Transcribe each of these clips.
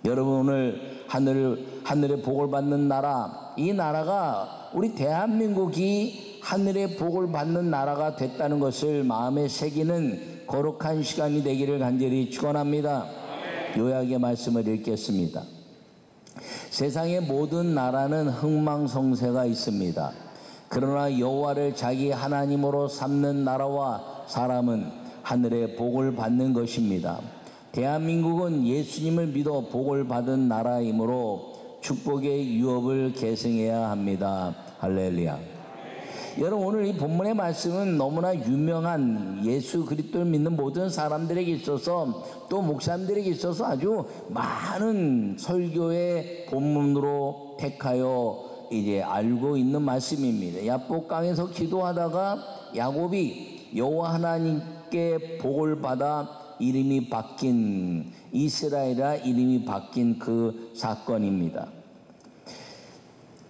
여러분, 오늘 하늘의 복을 받는 나라, 이 나라가 우리 대한민국이 하늘의 복을 받는 나라가 됐다는 것을 마음에 새기는 거룩한 시간이 되기를 간절히 축원합니다. 요약의 말씀을 읽겠습니다. 세상의 모든 나라는 흥망성쇠가 있습니다. 그러나 여호와를 자기 하나님으로 삼는 나라와 사람은 하늘의 복을 받는 것입니다. 대한민국은 예수님을 믿어 복을 받은 나라이므로 축복의 유업을 계승해야 합니다. 할렐루야. 여러분, 오늘 이 본문의 말씀은 너무나 유명한 예수 그리스도를 믿는 모든 사람들에게 있어서, 또 목사님들에게 있어서 아주 많은 설교의 본문으로 택하여 이제 알고 있는 말씀입니다. 야복강에서 기도하다가 야곱이 여호와 하나님께 복을 받아 이름이 바뀐, 이스라엘이라 이름이 바뀐 그 사건입니다.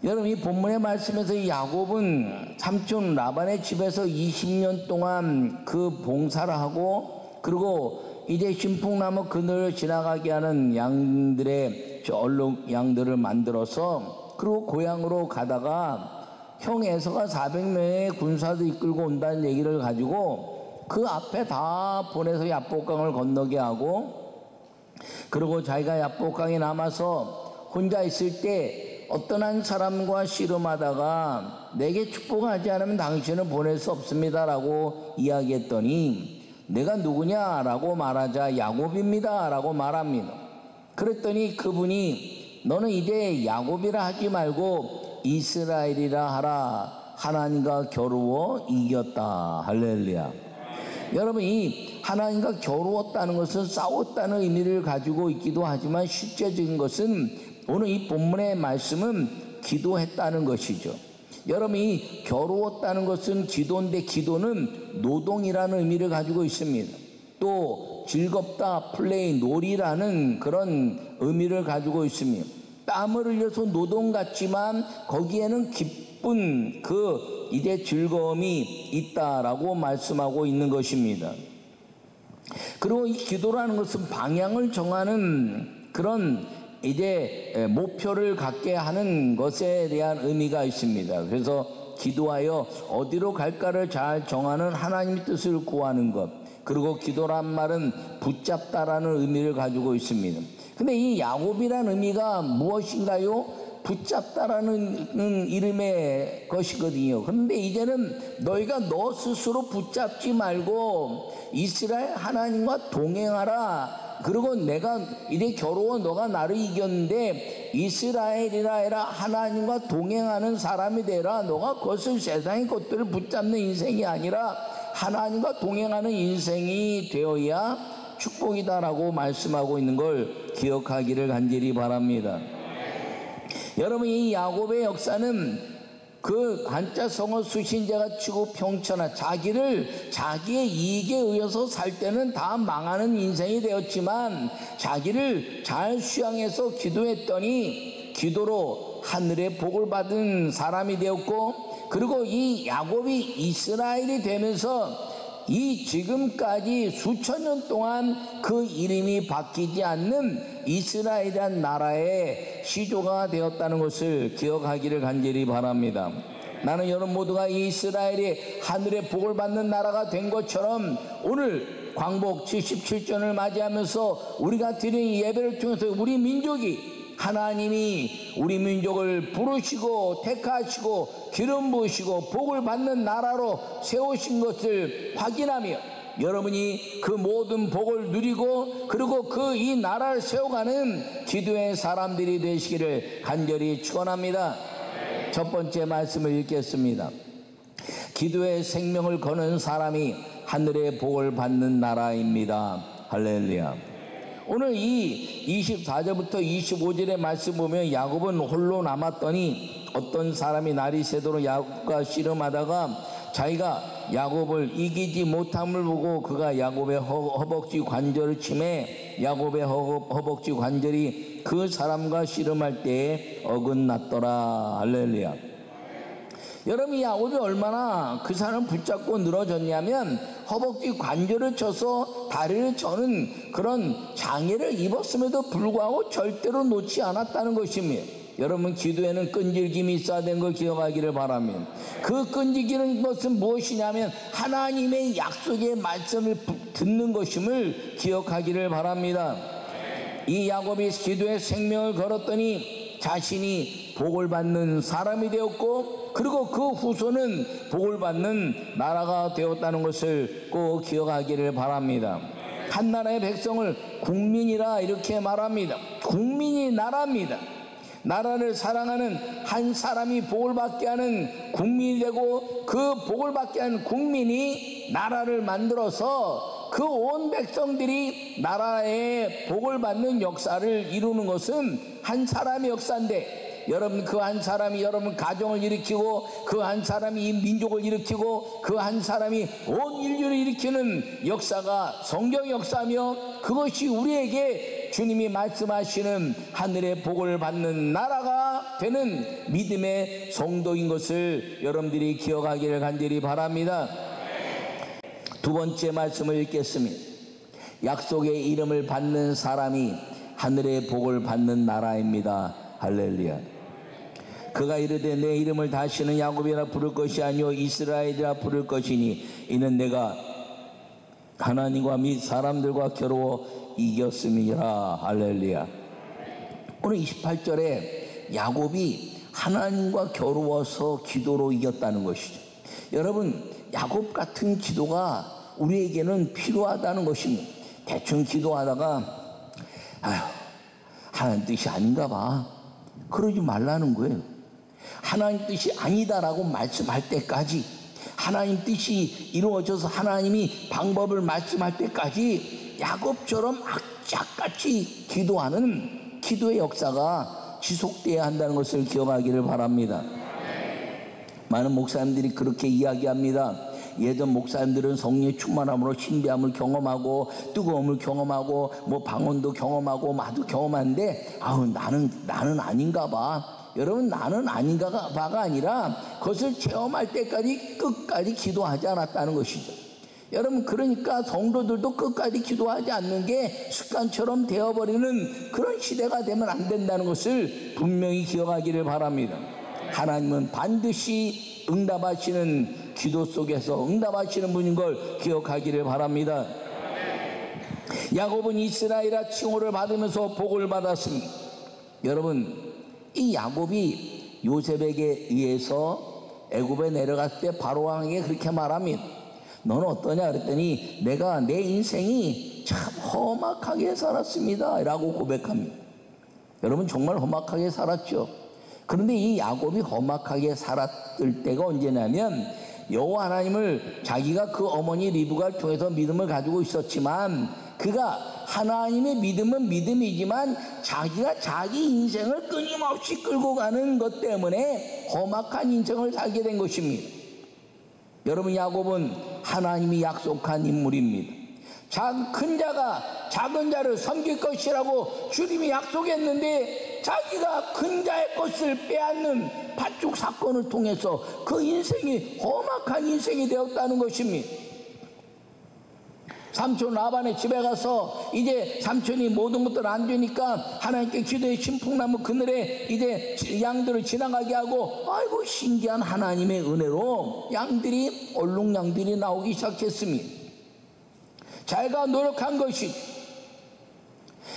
여러분, 이 본문의 말씀에서 이 야곱은 삼촌 라반의 집에서 20년 동안 그 봉사를 하고, 그리고 이제 신풍나무 그늘을 지나가게 하는 양들의 얼룩 양들을 만들어서, 그리고 고향으로 가다가 형 에서가 400명의 군사도 이끌고 온다는 얘기를 가지고 그 앞에 다 보내서 야복강을 건너게 하고, 그리고 자기가 야복강에 남아서 혼자 있을 때 어떤 한 사람과 씨름하다가 내게 축복하지 않으면 당신을 보낼 수 없습니다 라고 이야기했더니, 내가 누구냐라고 말하자 야곱입니다 라고 말합니다. 그랬더니 그분이 너는 이제 야곱이라 하지 말고 이스라엘이라 하라, 하나님과 겨루어 이겼다. 할렐루야. 여러분, 이 하나님과 겨루었다는 것은 싸웠다는 의미를 가지고 있기도 하지만, 실제적인 것은 오늘 이 본문의 말씀은 기도했다는 것이죠. 여러분, 이 겨루었다는 것은 기도인데, 기도는 노동이라는 의미를 가지고 있습니다. 또 즐겁다, 플레이, 놀이라는 그런 의미를 가지고 있습니다. 땀을 흘려서 노동 같지만 거기에는 기쁜 그 이제 즐거움이 있다라고 말씀하고 있는 것입니다. 그리고 이 기도라는 것은 방향을 정하는 그런 이제 목표를 갖게 하는 것에 대한 의미가 있습니다. 그래서 기도하여 어디로 갈까를 잘 정하는 하나님의 뜻을 구하는 것, 그리고 기도란 말은 붙잡다라는 의미를 가지고 있습니다. 근데 이 야곱이라는 의미가 무엇인가요? 붙잡다라는 이름의 것이거든요. 그런데 이제는 너희가 너 스스로 붙잡지 말고 이스라엘 하나님과 동행하라. 그리고 내가 이제 겨루어 너가 나를 이겼는데 이스라엘이라 해라, 하나님과 동행하는 사람이 되라. 너가 그것을 세상의 것들을 붙잡는 인생이 아니라 하나님과 동행하는 인생이 되어야 축복이다라고 말씀하고 있는 걸 기억하기를 간절히 바랍니다. 여러분, 이 야곱의 역사는 그 한자 성어 수신자가 치고 평천하, 자기의 이익에 의해서 살 때는 다 망하는 인생이 되었지만, 자기를 잘 수양해서 기도했더니 기도로 하늘의 복을 받은 사람이 되었고, 그리고 이 야곱이 이스라엘이 되면서 이 지금까지 수천 년 동안 그 이름이 바뀌지 않는 이스라엘이란 나라의 시조가 되었다는 것을 기억하기를 간절히 바랍니다. 나는 여러분 모두가 이스라엘이 하늘의 복을 받는 나라가 된 것처럼 오늘 광복 77전을 맞이하면서 우리가 드리는 예배를 통해서 우리 민족이, 하나님이 우리 민족을 부르시고 택하시고 기름 부으시고 복을 받는 나라로 세우신 것을 확인하며 여러분이 그 모든 복을 누리고, 그리고 그 이 나라를 세워가는 기도의 사람들이 되시기를 간절히 축원합니다. 첫 번째 말씀을 읽겠습니다. 기도의 생명을 거는 사람이 하늘의 복을 받는 나라입니다. 할렐루야. 오늘 이 24절부터 25절의 말씀 보면 야곱은 홀로 남았더니 어떤 사람이 날이 새도록 야곱과 씨름하다가 자기가 야곱을 이기지 못함을 보고 그가 야곱의 허벅지 관절을 치매 야곱의 허벅지 관절이 그 사람과 씨름할 때에 어긋났더라. 할렐루야. 여러분, 야곱이 얼마나 그 사람을 붙잡고 늘어졌냐면 허벅지 관절을 쳐서 다리를 쳐는 그런 장애를 입었음에도 불구하고 절대로 놓지 않았다는 것입니다. 여러분, 기도에는 끈질김이 있어야 되는 걸 기억하기를 바랍니다. 그 끈질기는 것은 무엇이냐면 하나님의 약속의 말씀을 듣는 것임을 기억하기를 바랍니다. 이 야곱이 기도에 생명을 걸었더니 자신이 복을 받는 사람이 되었고, 그리고 그 후손은 복을 받는 나라가 되었다는 것을 꼭 기억하기를 바랍니다. 한 나라의 백성을 국민이라 이렇게 말합니다. 국민이 나라입니다. 나라를 사랑하는 한 사람이 복을 받게 하는 국민이 되고, 그 복을 받게 하는 국민이 나라를 만들어서 그 온 백성들이 나라의 복을 받는 역사를 이루는 것은 한 사람의 역사인데, 여러분, 그 한 사람이 여러분 가정을 일으키고, 그 한 사람이 이 민족을 일으키고, 그 한 사람이 온 인류를 일으키는 역사가 성경 역사며, 그것이 우리에게 주님이 말씀하시는 하늘의 복을 받는 나라가 되는 믿음의 성도인 것을 여러분들이 기억하기를 간절히 바랍니다. 두 번째 말씀을 읽겠습니다. 약속의 이름을 받는 사람이 하늘의 복을 받는 나라입니다. 할렐루야. 그가 이르되 내 이름을 다시는 야곱이라 부를 것이 아니요 이스라엘이라 부를 것이니 이는 내가 하나님과 및 사람들과 겨루어 이겼음이라. 할렐루야. 오늘 28절에 야곱이 하나님과 겨루어서 기도로 이겼다는 것이죠. 여러분, 야곱 같은 기도가 우리에게는 필요하다는 것입니다. 대충 기도하다가 하나님 뜻이 아닌가 봐, 그러지 말라는 거예요. 하나님 뜻이 아니다라고 말씀할 때까지, 하나님 뜻이 이루어져서 하나님이 방법을 말씀할 때까지 야곱처럼 악착같이 기도하는 기도의 역사가 지속돼야 한다는 것을 기억하기를 바랍니다. 많은 목사님들이 그렇게 이야기합니다. 예전 목사님들은 성령의 충만함으로 신비함을 경험하고 뜨거움을 경험하고 뭐 방언도 경험하고 마도 경험하는데 나는 아닌가 봐. 여러분, 나는 아닌가 봐가 아니라 그것을 체험할 때까지 끝까지 기도하지 않았다는 것이죠. 여러분, 그러니까 성도들도 끝까지 기도하지 않는 게 습관처럼 되어버리는 그런 시대가 되면 안 된다는 것을 분명히 기억하기를 바랍니다. 하나님은 반드시 응답하시는 기도 속에서 응답하시는 분인 걸 기억하기를 바랍니다. 야곱은 이스라엘이라 칭호를 받으면서 복을 받았습니다. 여러분, 이 야곱이 요셉에게 의해서 애굽에 내려갔을 때 바로 왕에게 그렇게 말합니다. 너는 어떠냐 그랬더니 내가 내 인생이 참 험악하게 살았습니다 라고 고백합니다. 여러분, 정말 험악하게 살았죠. 그런데 이 야곱이 험악하게 살았을 때가 언제냐면 여호와 하나님을 자기가 그 어머니 리브가를 통해서 믿음을 가지고 있었지만, 그가 하나님의 믿음은 믿음이지만 자기가 자기 인생을 끊임없이 끌고 가는 것 때문에 험악한 인생을 살게 된 것입니다. 여러분, 야곱은 하나님이 약속한 인물입니다. 큰 자가 작은 자를 섬길 것이라고 주님이 약속했는데 자기가 큰 자의 것을 빼앗는 팥죽 사건을 통해서 그 인생이 험악한 인생이 되었다는 것입니다. 삼촌 라반의 집에 가서 이제 삼촌이 모든 것들 안 되니까 하나님께 기도해 신풍나무 그늘에 이제 양들을 지나가게 하고, 아이고 신기한 하나님의 은혜로 양들이 얼룩양들이 나오기 시작했습니다. 자기가 노력한 것이,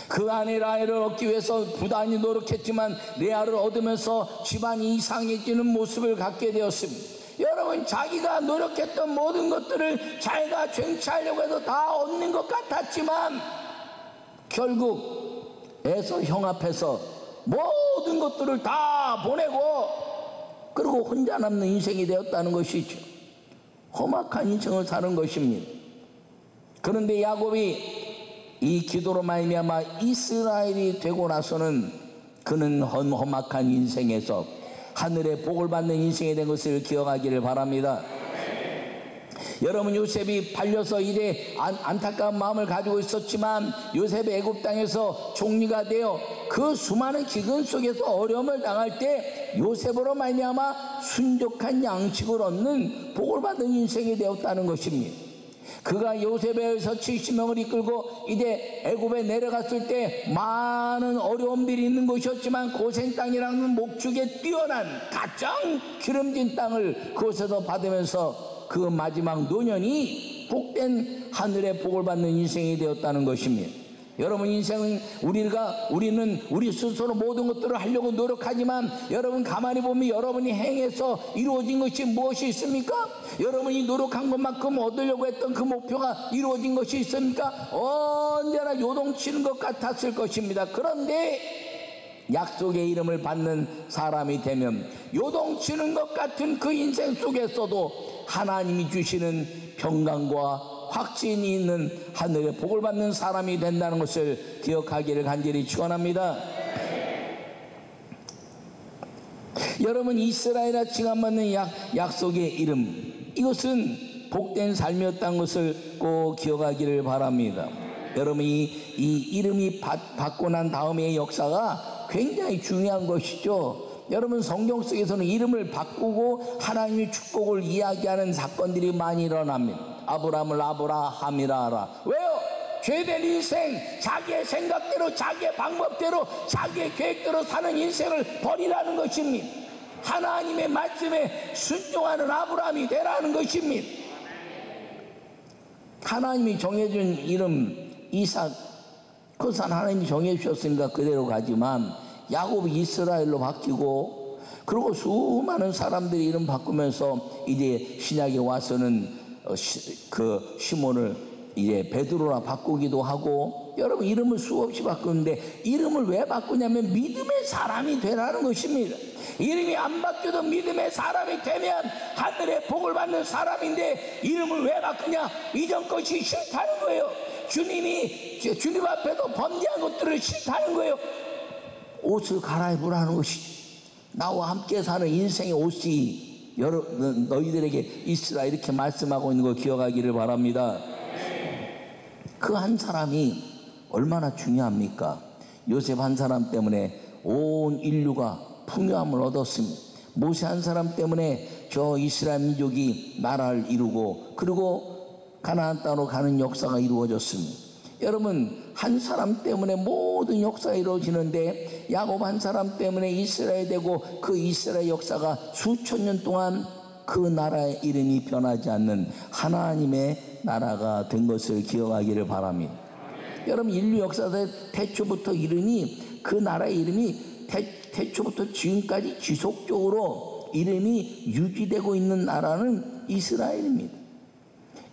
그 안에 라헬을 얻기 위해서 부단히 노력했지만 레아를 얻으면서 집안이 이상해지는 모습을 갖게 되었습니다. 여러분, 자기가 노력했던 모든 것들을 자기가 쟁취하려고 해서 다 얻는 것 같았지만 결국 에서 형 앞에서 모든 것들을 다 보내고 그리고 혼자 남는 인생이 되었다는 것이죠. 험악한 인생을 사는 것입니다. 그런데 야곱이 이 기도로 말미암아 이스라엘이 되고 나서는 그는 험악한 인생에서 하늘의 복을 받는 인생이 된 것을 기억하기를 바랍니다. 여러분, 요셉이 팔려서 이제 안타까운 마음을 가지고 있었지만 요셉이 애굽 땅에서 총리가 되어 그 수많은 기근 속에서 어려움을 당할 때 요셉으로 말미암아 순족한 양식을 얻는 복을 받은 인생이 되었다는 것입니다. 그가 요셉에 의해서 70명을 이끌고 이제 애굽에 내려갔을 때 많은 어려움들이 있는 곳이었지만 고센 땅이라는 목축에 뛰어난 가장 기름진 땅을 그곳에서 받으면서 그 마지막 노년이 복된 하늘의 복을 받는 인생이 되었다는 것입니다. 여러분, 인생은 우리는 우리 스스로 모든 것들을 하려고 노력하지만 여러분, 가만히 보면 여러분이 행해서 이루어진 것이 무엇이 있습니까? 여러분이 노력한 것만큼 얻으려고 했던 그 목표가 이루어진 것이 있습니까? 언제나 요동치는 것 같았을 것입니다. 그런데 약속의 이름을 받는 사람이 되면 요동치는 것 같은 그 인생 속에서도 하나님이 주시는 평강과 확신이 있는 하늘의 복을 받는 사람이 된다는 것을 기억하기를 간절히 축원합니다. 여러분, 이스라엘아 칭함받는 약속의 이름, 이것은 복된 삶이었다는 것을 꼭 기억하기를 바랍니다. 여러분, 이 이름이 받고 난 다음의 역사가 굉장히 중요한 것이죠. 여러분, 성경 속에서는 이름을 바꾸고 하나님의 축복을 이야기하는 사건들이 많이 일어납니다. 아브라함을 아브라함이라 하라. 왜요? 죄된 인생, 자기의 생각대로, 자기의 방법대로, 자기의 계획대로 사는 인생을 버리라는 것입니다. 하나님의 말씀에 순종하는 아브라함이 되라는 것입니다. 하나님이 정해준 이름 이삭, 그것은 하나님이 정해주셨으니까 그대로 가지만 야곱이 이스라엘로 바뀌고, 그리고 수많은 사람들이 이름 바꾸면서 이제 신약에 와서는 그 시몬을 이제 베드로라 바꾸기도 하고, 여러분, 이름을 수없이 바꾸는데 이름을 왜 바꾸냐면 믿음의 사람이 되라는 것입니다. 이름이 안 바뀌어도 믿음의 사람이 되면 하늘의 복을 받는 사람인데 이름을 왜 바꾸냐? 이전 것이 싫다는 거예요. 주님 앞에도 범죄한 것들을 싫다는 거예요. 옷을 갈아입으라는 것이, 나와 함께 사는 인생의 옷이 너희들에게 있으라, 이렇게 말씀하고 있는 거 기억하기를 바랍니다. 그 한 사람이 얼마나 중요합니까? 요셉 한 사람 때문에 온 인류가 풍요함을 얻었습니다. 모세 한 사람 때문에 저 이스라엘 민족이 나라를 이루고 그리고 가나안 땅으로 가는 역사가 이루어졌습니다. 여러분, 한 사람 때문에 모든 역사가 이루어지는데 야곱 한 사람 때문에 이스라엘 되고 그 이스라엘 역사가 수천 년 동안 그 나라의 이름이 변하지 않는 하나님의 나라가 된 것을 기억하기를 바랍니다. 여러분, 인류 역사의 태초부터 그 나라의 이름이 태초부터 지금까지 지속적으로 이름이 유지되고 있는 나라는 이스라엘입니다.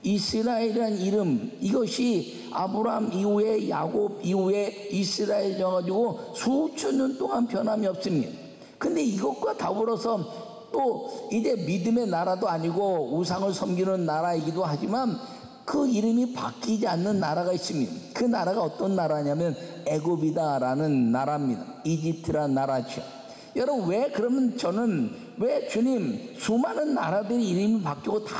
이스라엘이라는 이름, 이것이 아브라함 이후에 야곱 이후에 이스라엘 져가지고 수천 년 동안 변함이 없습니다. 근데 이것과 더불어서 또 이제 믿음의 나라도 아니고 우상을 섬기는 나라이기도 하지만 그 이름이 바뀌지 않는 나라가 있습니다. 그 나라가 어떤 나라냐면 애굽이다라는 나라입니다. 이집트라는 나라죠. 여러분, 그러면 저는 왜 주님 수많은 나라들이 이름이 바뀌고 다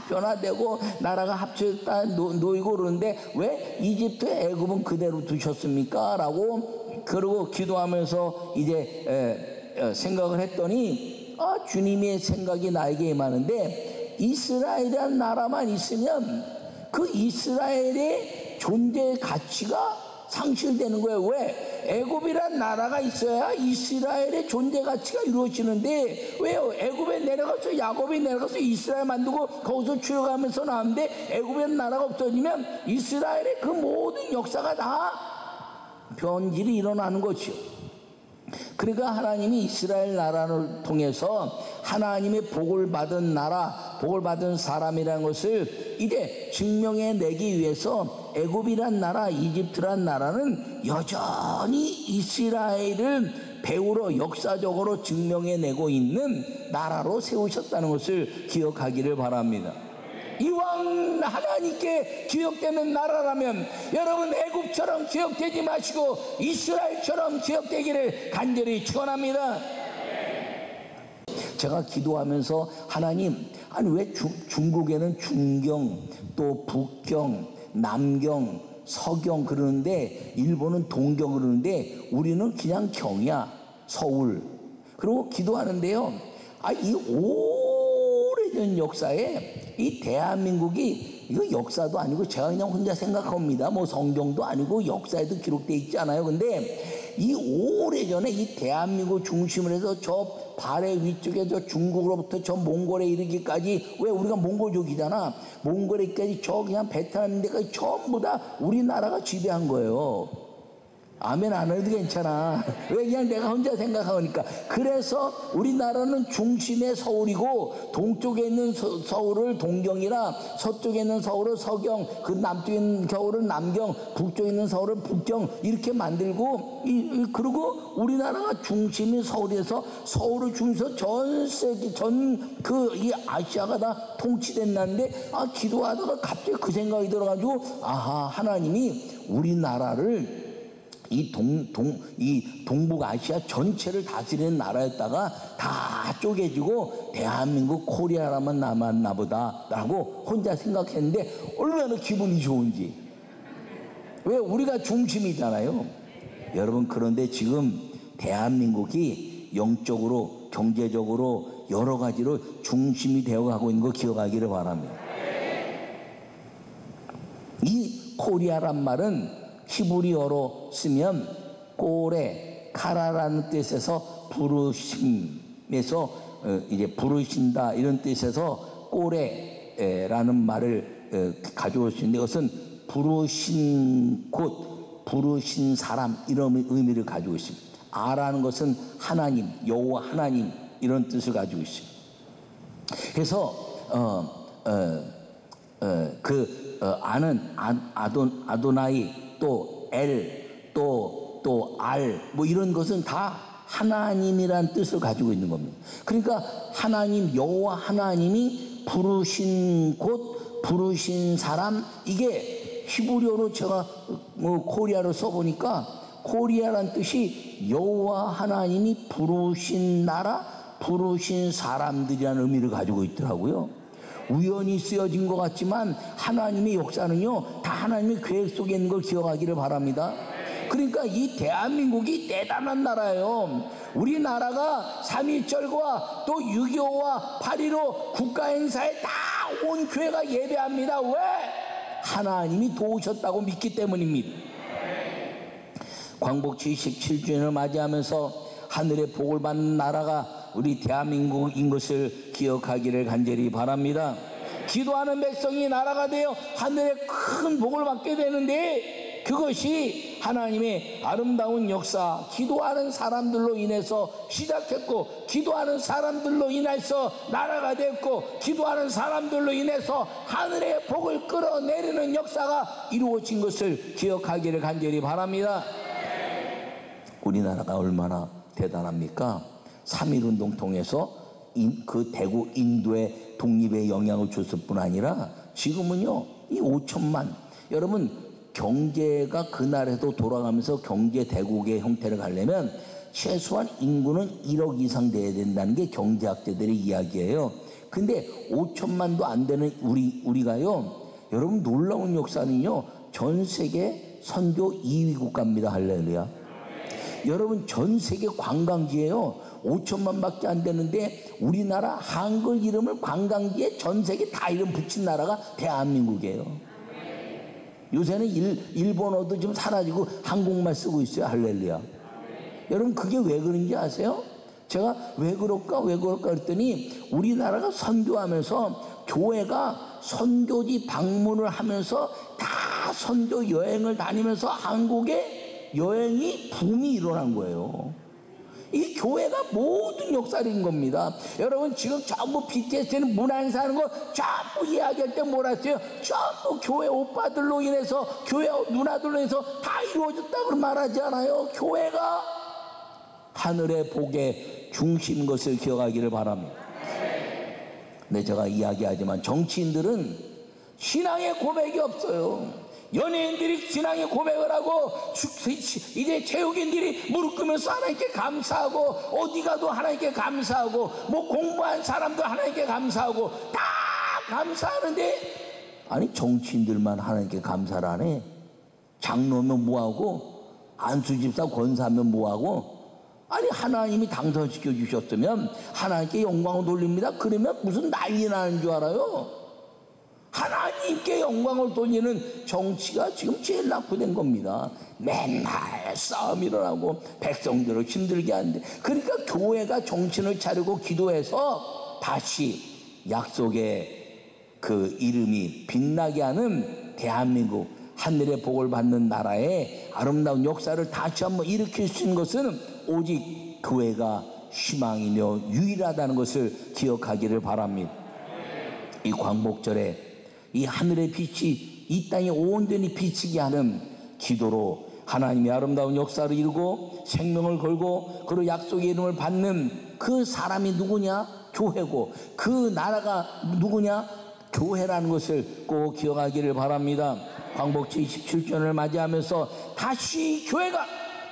변화되고 나라가 합쳐졌다 놓이고 그러는데 왜 이집트 애굽은 그대로 두셨습니까? 라고 그러고 기도하면서 이제 생각을 했더니 주님의 생각이 나에게 임하는데, 이스라엘이라는 나라만 있으면 그 이스라엘의 존재의 가치가 상실되는 거예요. 왜? 애굽이란 나라가 있어야 이스라엘의 존재 가치가 이루어지는데, 왜요? 애굽에 내려가서 야곱이 내려가서 이스라엘 만들고 거기서 출애굽하면서 나왔는데 애굽의 나라가 없어지면 이스라엘의 그 모든 역사가 다 변질이 일어나는 것이요. 그러니까 하나님이 이스라엘 나라를 통해서 하나님의 복을 받은 나라, 복을 받은 사람이라는 것을 이제 증명해 내기 위해서 애굽이란 나라, 이집트란 나라는 여전히 이스라엘을 배우러 역사적으로 증명해 내고 있는 나라로 세우셨다는 것을 기억하기를 바랍니다. 이왕 하나님께 기억되는 나라라면 여러분, 애굽처럼 기억되지 마시고 이스라엘처럼 기억되기를 간절히 축원합니다. 제가 기도하면서 하나님, 아니 왜 중국에는 중경, 또 북경, 남경, 서경 그러는데 일본은 동경 그러는데 우리는 그냥 경이야. 서울. 그리고 기도하는데요. 이 오래전 역사에 이 대한민국이 이거 역사도 아니고 제가 그냥 혼자 생각합니다. 뭐 성경도 아니고 역사에도 기록되어 있지 않아요. 근데 이 오래전에 이 대한민국 중심으로 해서 저 발해 위쪽에 저 중국으로부터 저 몽골에 이르기까지, 왜 우리가 몽골족이잖아. 몽골에까지 저 그냥 베트남인데까지 전부 다 우리나라가 지배한 거예요. 아멘 안 해도 괜찮아. 왜? 그냥 내가 혼자 생각하니까. 그래서 우리나라는 중심에 서울이고 동쪽에 있는 서울을 동경이라, 서쪽에 있는 서울을 서경, 그 남쪽에 있는 서울은 남경, 북쪽에 있는 서울은 북경 이렇게 만들고, 그리고 우리나라가 중심이 서울에서 서울을 중심으로 전 세계 이 아시아가 다 통치됐는데 기도하다가 갑자기 그 생각이 들어가지고 하나님이 우리나라를 이 동북아시아 전체를 다스리는 나라였다가 다 쪼개지고 대한민국 코리아라만 남았나 보다라고 혼자 생각했는데 얼마나 기분이 좋은지. 왜? 우리가 중심이잖아요. 여러분, 그런데 지금 대한민국이 영적으로 경제적으로 여러 가지로 중심이 되어가고 있는 거 기억하기를 바랍니다. 이 코리아란 말은 히브리어로 쓰면 꼬레, 카라라는 뜻에서 부르심에서 이제 부르신다 이런 뜻에서 꼬레라는 말을 가져올 수 있는데, 이것은 부르신 곳, 부르신 사람 이런 의미를 가지고 있습니다. 아라는 것은 하나님, 여호와 하나님 이런 뜻을 가지고 있습니다. 그래서 아는 아도나이, 또 엘, 또 알, 뭐 이런 것은 다 하나님이란 뜻을 가지고 있는 겁니다. 그러니까 하나님, 여호와 하나님이 부르신 곳, 부르신 사람, 이게 히브리어로 제가 코리아로 써보니까 코리아란 뜻이 여호와 하나님이 부르신 나라, 부르신 사람들이라는 의미를 가지고 있더라고요. 우연히 쓰여진 것 같지만 하나님의 역사는요 다 하나님의 계획 속에 있는 걸 기억하기를 바랍니다. 그러니까 이 대한민국이 대단한 나라예요. 우리나라가 3.1절과 또 6.25와 8.15 국가행사에 다 온 교회가 예배합니다. 왜? 하나님이 도우셨다고 믿기 때문입니다. 광복 77주년을 맞이하면서 하늘의 복을 받는 나라가 우리 대한민국인 것을 기억하기를 간절히 바랍니다. 기도하는 백성이 나라가 되어 하늘의 큰 복을 받게 되는데, 그것이 하나님의 아름다운 역사, 기도하는 사람들로 인해서 시작했고, 기도하는 사람들로 인해서 나라가 됐고, 기도하는 사람들로 인해서 하늘의 복을 끌어내리는 역사가 이루어진 것을 기억하기를 간절히 바랍니다. 우리나라가 얼마나 대단합니까? 3.1운동 통해서 그 대구 인도의 독립에 영향을 줬을 뿐 아니라 지금은요 이 5천만, 여러분 경제가 그날에도 돌아가면서 경제 대국의 형태를 가려면 최소한 인구는 1억 이상 돼야 된다는 게 경제학자들의 이야기예요. 근데 5천만도 안 되는 우리가요, 여러분 놀라운 역사는요 전 세계 선교 2위 국가입니다. 할렐루야. 여러분 전 세계 관광지에요 5천만 밖에 안 되는데 우리나라 한글 이름을 관광지에 전 세계 다 이름 붙인 나라가 대한민국이에요. 요새는 일본어도 좀 사라지고 한국말 쓰고 있어요. 할렐루야. 여러분 그게 왜 그런지 아세요? 제가 왜 그럴까 그랬더니 우리나라가 선교하면서 교회가 선교지 방문을 하면서 다 선교 여행을 다니면서 한국에 여행이 붐이 일어난 거예요. 이 교회가 모든 역사인 겁니다. 여러분 지금 전부 BTS는 문화행사 하는 거 전부 이야기할 때 뭐라 했어요? 전부 교회 오빠들로 인해서, 교회 누나들로 인해서 다 이루어졌다고 말하지 않아요? 교회가 하늘의 복의 중심인 것을 기억하기를 바랍니다. 근데 제가 이야기하지만 정치인들은 신앙의 고백이 없어요. 연예인들이 신앙의 고백을 하고 이제 체육인들이 무릎 꿇으면서 하나님께 감사하고 어디 가도 하나님께 감사하고 뭐 공부한 사람도 하나님께 감사하고 다 감사하는데 아니 정치인들만 하나님께 감사를 하네. 장로면 뭐하고 안수집사 권사면 뭐하고 아니 하나님이 당선시켜 주셨으면 하나님께 영광을 돌립니다. 그러면 무슨 난리 나는 줄 알아요? 하나님께 영광을 돌리는 정치가 지금 제일 낙후된 겁니다. 맨날 싸움 일어나고 백성들을 힘들게 하는데 그러니까 교회가 정신을 차리고 기도해서 다시 약속의 그 이름이 빛나게 하는 대한민국 하늘의 복을 받는 나라의 아름다운 역사를 다시 한번 일으킬 수 있는 것은 오직 교회가 희망이며 유일하다는 것을 기억하기를 바랍니다. 이 광복절에 이 하늘의 빛이 이 땅에 온전히 비치게 하는 기도로 하나님의 아름다운 역사를 이루고 생명을 걸고 그리고 약속의 이름을 받는 그 사람이 누구냐? 교회고 그 나라가 누구냐? 교회라는 것을 꼭 기억하기를 바랍니다. 광복 77주년을 맞이하면서 다시 교회가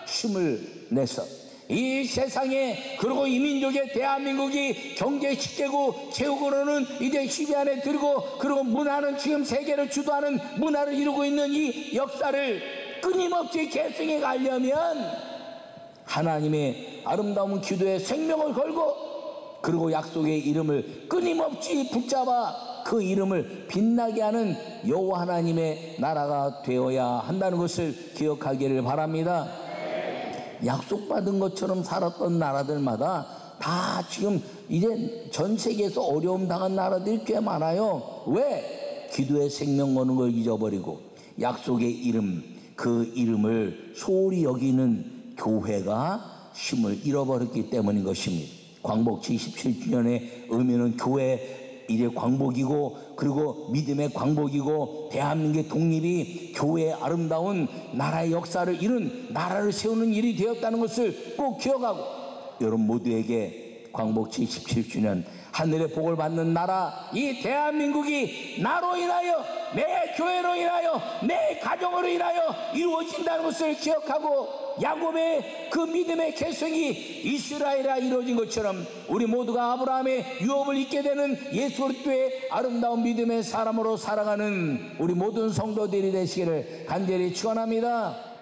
힘을 내서 이 세상에 그리고 이 민족의 대한민국이 경제 10개국 체육으로는 이제 10위 안에 들고 그리고 문화는 지금 세계를 주도하는 문화를 이루고 있는 이 역사를 끊임없이 계승해 가려면 하나님의 아름다운 기도에 생명을 걸고 그리고 약속의 이름을 끊임없이 붙잡아 그 이름을 빛나게 하는 여호와 하나님의 나라가 되어야 한다는 것을 기억하기를 바랍니다. 약속받은 것처럼 살았던 나라들마다 다 지금 이제 전 세계에서 어려움 당한 나라들이 꽤 많아요. 왜? 기도의 생명 거는 걸 잊어버리고 약속의 이름, 그 이름을 소홀히 여기는 교회가 힘을 잃어버렸기 때문인 것입니다. 광복 77주년의 의미는 교회 이제 광복이고 그리고 믿음의 광복이고 대한민국의 독립이 교회의 아름다운 나라의 역사를 이룬 나라를 세우는 일이 되었다는 것을 꼭 기억하고 여러분 모두에게 광복 77주년 하늘의 복을 받는 나라 이 대한민국이 나로 인하여 내 교회로 인하여 내 가정으로 인하여 이루어진다는 것을 기억하고 야곱의 그 믿음의 계승이 이스라엘에 이루어진 것처럼 우리 모두가 아브라함의 유업을 잇게 되는 예수 그리스도의 아름다운 믿음의 사람으로 살아가는 우리 모든 성도들이 되시기를 간절히 축원합니다.